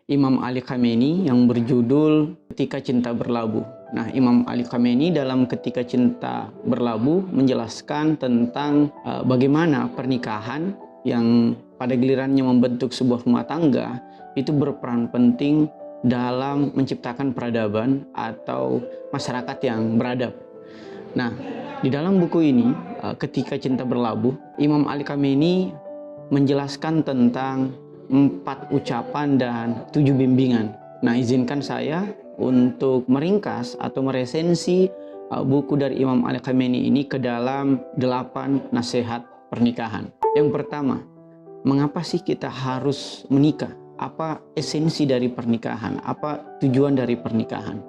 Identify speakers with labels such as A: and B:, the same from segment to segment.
A: Imam Ali Khamenei yang berjudul Ketika Cinta Berlabuh. Nah, Imam Ali Khamenei dalam Ketika Cinta Berlabuh menjelaskan tentang bagaimana pernikahan yang pada gilirannya membentuk sebuah rumah tangga itu berperan penting dalam menciptakan peradaban atau masyarakat yang beradab. Nah, di dalam buku ini, Ketika Cinta Berlabuh, Imam Ali Khamenei menjelaskan tentang 4 ucapan dan 7 bimbingan. Nah, izinkan saya untuk meringkas atau meresensi buku dari Imam Ali Khamenei ini ke dalam 8 nasihat pernikahan. Yang pertama, mengapa sih kita harus menikah? Apa esensi dari pernikahan? Apa tujuan dari pernikahan?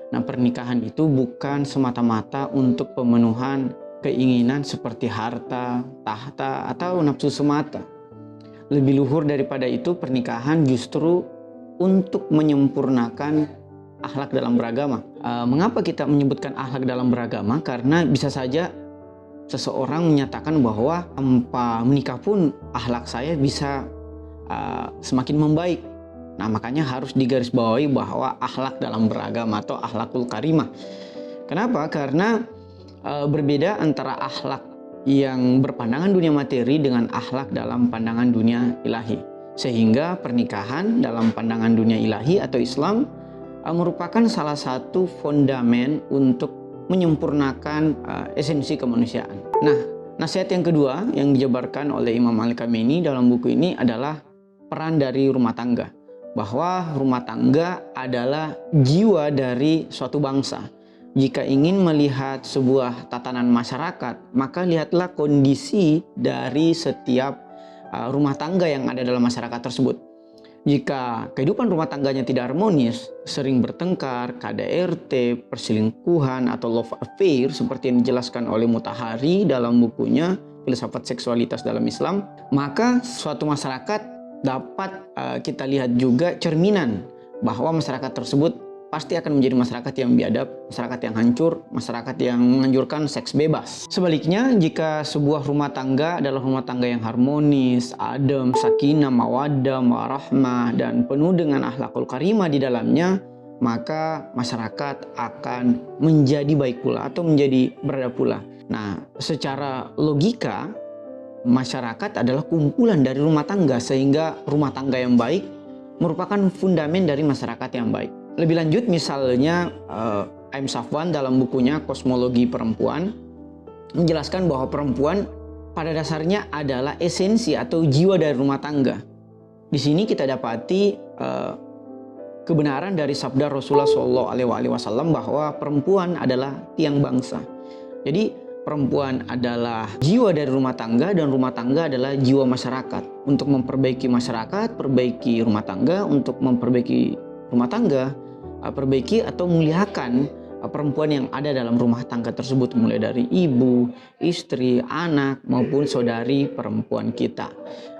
A: Nah, pernikahan itu bukan semata-mata untuk pemenuhan keinginan seperti harta, tahta, atau nafsu semata. Lebih luhur daripada itu, pernikahan justru untuk menyempurnakan akhlak dalam beragama. Mengapa kita menyebutkan akhlak dalam beragama? Karena bisa saja seseorang menyatakan bahwa tanpa menikah pun akhlak saya bisa semakin membaik. Nah, makanya harus digarisbawahi bahwa akhlak dalam beragama atau akhlakul karimah. Kenapa? Karena berbeda antara akhlak yang berpandangan dunia materi dengan akhlak dalam pandangan dunia ilahi. Sehingga pernikahan dalam pandangan dunia ilahi atau Islam merupakan salah satu fondamen untuk menyempurnakan esensi kemanusiaan. Nah, nasihat yang kedua yang dijabarkan oleh Imam Ali Khamenei dalam buku ini adalah peran dari rumah tangga. Bahwa rumah tangga adalah jiwa dari suatu bangsa. Jika ingin melihat sebuah tatanan masyarakat, maka lihatlah kondisi dari setiap rumah tangga yang ada dalam masyarakat tersebut. Jika kehidupan rumah tangganya tidak harmonis, sering bertengkar, KDRT, perselingkuhan, atau love affair seperti yang dijelaskan oleh Mutahari dalam bukunya Filsafat Seksualitas dalam Islam, maka suatu masyarakat dapat kita lihat juga cerminan bahwa masyarakat tersebut pasti akan menjadi masyarakat yang biadab, masyarakat yang hancur, masyarakat yang menganjurkan seks bebas. Sebaliknya, jika sebuah rumah tangga adalah rumah tangga yang harmonis, adem, sakinah, mawaddah, warahmah, dan penuh dengan akhlakul karimah di dalamnya, maka masyarakat akan menjadi baik pula atau menjadi beradab pula. Nah, secara logika, masyarakat adalah kumpulan dari rumah tangga, sehingga rumah tangga yang baik merupakan fundamen dari masyarakat yang baik. Lebih lanjut, misalnya Aim Safwan dalam bukunya Kosmologi Perempuan menjelaskan bahwa perempuan pada dasarnya adalah esensi atau jiwa dari rumah tangga. Di sini kita dapati kebenaran dari sabda Rasulullah SAW bahwa perempuan adalah tiang bangsa. Jadi perempuan adalah jiwa dari rumah tangga dan rumah tangga adalah jiwa masyarakat. Untuk memperbaiki masyarakat, perbaiki rumah tangga. Untuk memperbaiki rumah tangga, perbaiki atau muliakan perempuan yang ada dalam rumah tangga tersebut, mulai dari ibu, istri, anak, maupun saudari perempuan kita.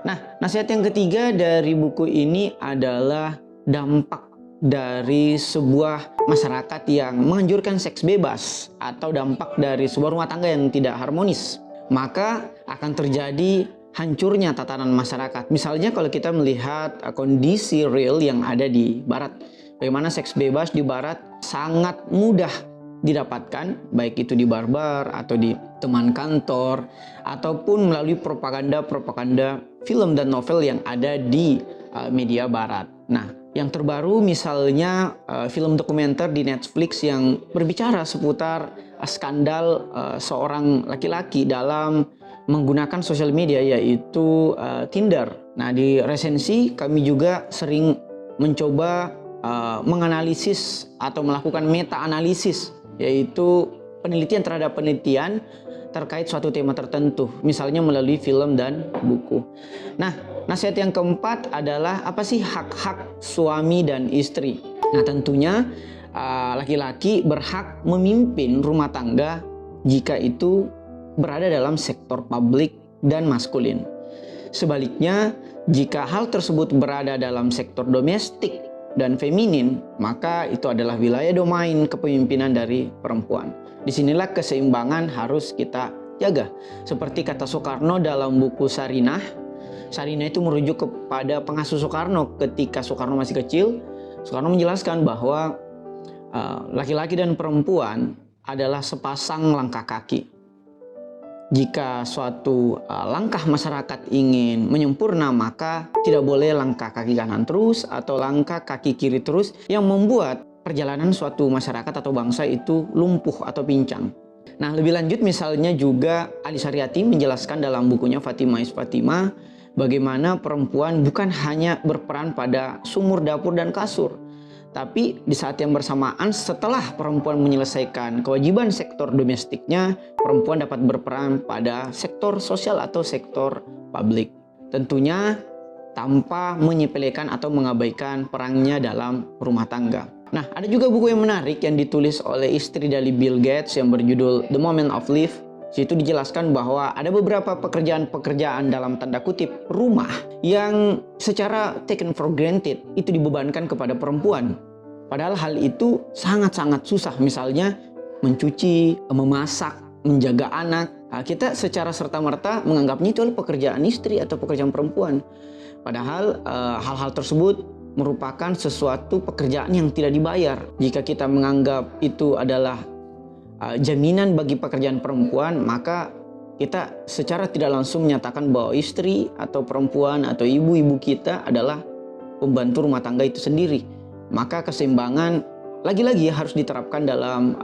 A: Nah, nasihat yang ketiga dari buku ini adalah dampak dari sebuah masyarakat yang menganjurkan seks bebas atau dampak dari sebuah rumah tangga yang tidak harmonis, maka akan terjadi hancurnya tatanan masyarakat. Misalnya kalau kita melihat kondisi real yang ada di barat, bagaimana seks bebas di barat sangat mudah didapatkan, baik itu di barbar atau di teman kantor ataupun melalui propaganda film dan novel yang ada di media barat. Nah, yang terbaru misalnya film dokumenter di Netflix yang berbicara seputar skandal seorang laki-laki dalam menggunakan sosial media, yaitu Tinder. Nah, di resensi kami juga sering mencoba menganalisis atau melakukan meta-analisis, yaitu penelitian terhadap penelitian terkait suatu tema tertentu, misalnya melalui film dan buku. Nah, nasihat yang keempat adalah apa sih hak-hak suami dan istri? Nah, tentunya laki-laki berhak memimpin rumah tangga jika itu berada dalam sektor publik dan maskulin. Sebaliknya, jika hal tersebut berada dalam sektor domestik dan feminin, maka itu adalah wilayah domain kepemimpinan dari perempuan. Disinilah keseimbangan harus kita jaga. Seperti kata Soekarno dalam buku Sarinah, Sarina itu merujuk kepada pengasuh Soekarno ketika Soekarno masih kecil. Soekarno menjelaskan bahwa laki-laki dan perempuan adalah sepasang langkah kaki. Jika suatu langkah masyarakat ingin menyempurna, maka tidak boleh langkah kaki kanan terus atau langkah kaki kiri terus yang membuat perjalanan suatu masyarakat atau bangsa itu lumpuh atau pincang. Nah, lebih lanjut misalnya juga Ali Saryati menjelaskan dalam bukunya Fatimah is Fatimah bagaimana perempuan bukan hanya berperan pada sumur, dapur, dan kasur, tapi di saat yang bersamaan setelah perempuan menyelesaikan kewajiban sektor domestiknya, perempuan dapat berperan pada sektor sosial atau sektor publik. Tentunya tanpa menyepelekan atau mengabaikan perannya dalam rumah tangga. Nah, ada juga buku yang menarik yang ditulis oleh istri dari Bill Gates yang berjudul The Moment of Life. Situ dijelaskan bahwa ada beberapa pekerjaan-pekerjaan dalam tanda kutip rumah yang secara taken for granted itu dibebankan kepada perempuan. Padahal hal itu sangat-sangat susah, misalnya mencuci, memasak, menjaga anak. Nah, kita secara serta-merta menganggapnya itu adalah pekerjaan istri atau pekerjaan perempuan. Padahal hal-hal tersebut merupakan sesuatu pekerjaan yang tidak dibayar. Jika kita menganggap itu adalah jaminan bagi pekerjaan perempuan, maka kita secara tidak langsung menyatakan bahwa istri atau perempuan atau ibu-ibu kita adalah pembantu rumah tangga itu sendiri. Maka keseimbangan lagi-lagi harus diterapkan dalam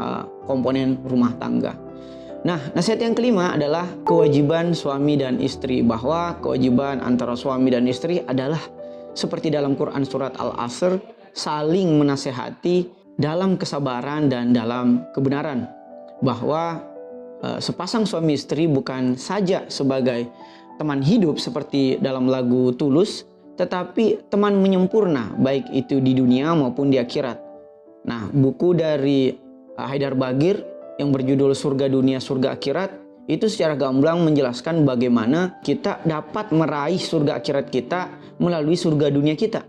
A: komponen rumah tangga. Nah, nasihat yang kelima adalah kewajiban suami dan istri, bahwa kewajiban antara suami dan istri adalah seperti dalam Quran surat Al-Asr, saling menasehati dalam kesabaran dan dalam kebenaran. Bahwa sepasang suami istri bukan saja sebagai teman hidup seperti dalam lagu Tulus, tetapi teman menyempurna baik itu di dunia maupun di akhirat. Nah, buku dari Haidar Bagir yang berjudul Surga Dunia Surga Akhirat itu secara gamblang menjelaskan bagaimana kita dapat meraih surga akhirat kita melalui surga dunia kita.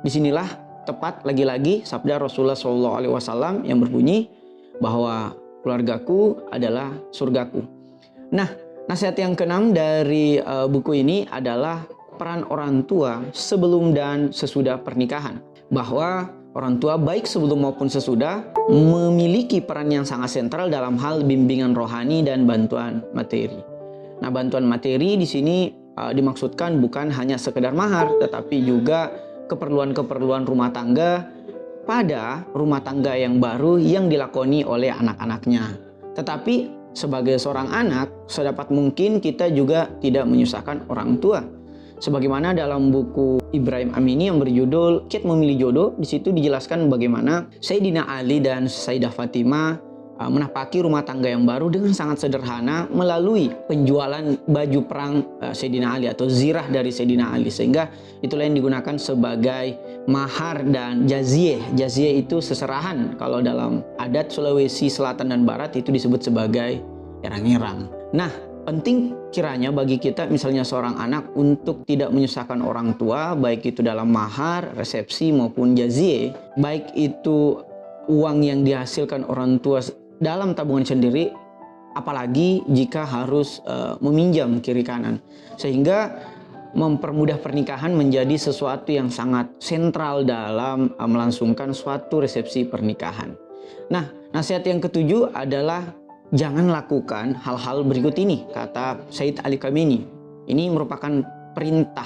A: Disinilah tepat lagi-lagi sabda Rasulullah SAW yang berbunyi bahwa keluargaku adalah surgaku. Nah, nasihat yang keenam dari buku ini adalah peran orang tua sebelum dan sesudah pernikahan. Bahwa orang tua baik sebelum maupun sesudah memiliki peran yang sangat sentral dalam hal bimbingan rohani dan bantuan materi. Nah, bantuan materi di sini dimaksudkan bukan hanya sekedar mahar, tetapi juga keperluan-keperluan rumah tangga pada rumah tangga yang baru yang dilakoni oleh anak-anaknya. Tetapi sebagai seorang anak, sedapat mungkin kita juga tidak menyusahkan orang tua. Sebagaimana dalam buku Ibrahim Amini yang berjudul Kiat Memilih Jodoh, di situ dijelaskan bagaimana Sayyidina Ali dan Sayyidah Fatimah menapaki rumah tangga yang baru dengan sangat sederhana melalui penjualan baju perang Sayyidina Ali atau zirah dari Sayyidina Ali, sehingga itulah yang digunakan sebagai mahar dan jaziyah. Jaziyah itu seserahan, kalau dalam adat Sulawesi Selatan dan Barat itu disebut sebagai erang-erang. Nah, penting kiranya bagi kita misalnya seorang anak untuk tidak menyusahkan orang tua, baik itu dalam mahar, resepsi maupun jaziyah, baik itu uang yang dihasilkan orang tua dalam tabungan sendiri, apalagi jika harus meminjam kiri kanan, sehingga mempermudah pernikahan menjadi sesuatu yang sangat sentral dalam melangsungkan suatu resepsi pernikahan. Nah, nasihat yang ketujuh adalah jangan lakukan hal-hal berikut ini, kata Sayyid Ali Khamenei. Ini merupakan perintah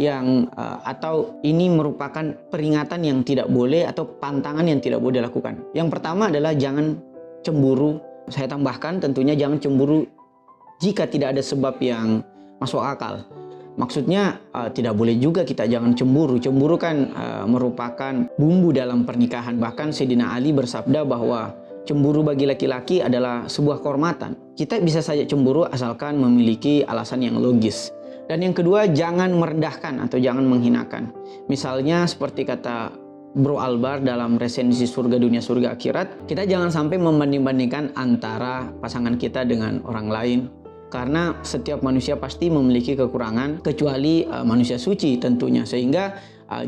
A: yang atau ini merupakan peringatan yang tidak boleh atau pantangan yang tidak boleh dilakukan. Yang pertama adalah jangan cemburu. Saya tambahkan tentunya jangan cemburu jika tidak ada sebab yang masuk akal. Maksudnya tidak boleh juga kita jangan cemburu. Cemburu kan merupakan bumbu dalam pernikahan. Bahkan Sayyidina Ali bersabda bahwa cemburu bagi laki-laki adalah sebuah kehormatan. Kita bisa saja cemburu asalkan memiliki alasan yang logis. Dan yang kedua, jangan merendahkan atau jangan menghinakan. Misalnya seperti kata Bro Albar dalam resensi Surga Dunia Surga Akhirat, kita jangan sampai membanding-bandingkan antara pasangan kita dengan orang lain. Karena setiap manusia pasti memiliki kekurangan, kecuali manusia suci tentunya. Sehingga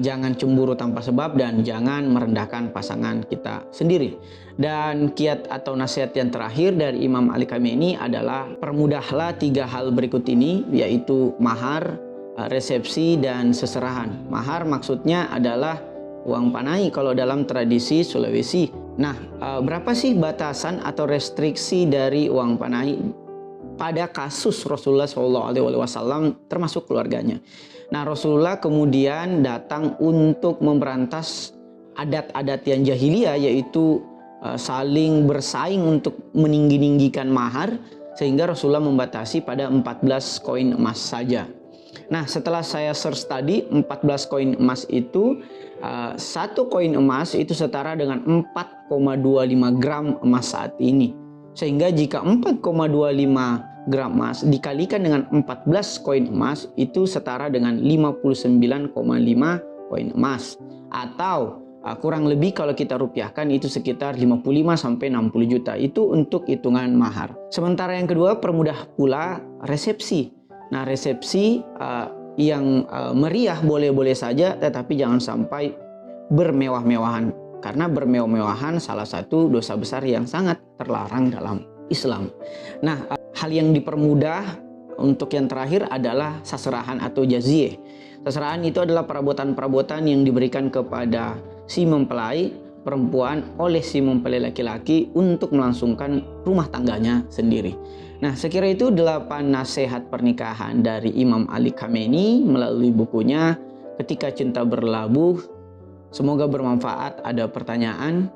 A: jangan cemburu tanpa sebab dan jangan merendahkan pasangan kita sendiri. Dan kiat atau nasihat yang terakhir dari Imam Ali Khamenei adalah permudahlah 3 hal berikut ini, yaitu mahar, resepsi dan seserahan. Mahar maksudnya adalah uang panai kalau dalam tradisi Sulawesi. Nah, berapa sih batasan atau restriksi dari uang panai pada kasus Rasulullah SAW termasuk keluarganya? Nah, Rasulullah kemudian datang untuk memberantas adat-adat yang jahiliyah, yaitu saling bersaing untuk meninggi-ninggikan mahar, sehingga Rasulullah membatasi pada 14 koin emas saja. Nah, setelah saya search tadi, 14 koin emas itu, satu koin emas itu setara dengan 4,25 gram emas saat ini. Sehingga jika 4,25 gram emas dikalikan dengan 14 koin emas, itu setara dengan 59,5 koin emas. Atau kurang lebih kalau kita rupiahkan itu sekitar 55-60 juta. Itu untuk hitungan mahar. Sementara yang kedua, permudah pula resepsi. Nah, resepsi yang meriah boleh-boleh saja, tetapi jangan sampai bermewah-mewahan. Karena bermewah-mewahan salah satu dosa besar yang sangat terlarang dalam Islam. Nah, hal yang dipermudah untuk yang terakhir adalah seserahan atau jaziyah. Seserahan itu adalah perabotan-perabotan yang diberikan kepada si mempelai perempuan oleh si mempelai laki-laki untuk melangsungkan rumah tangganya sendiri. Nah, sekira itu 8 nasihat pernikahan dari Imam Ali Khamenei melalui bukunya Ketika Cinta Berlabuh. Semoga bermanfaat. Ada pertanyaan?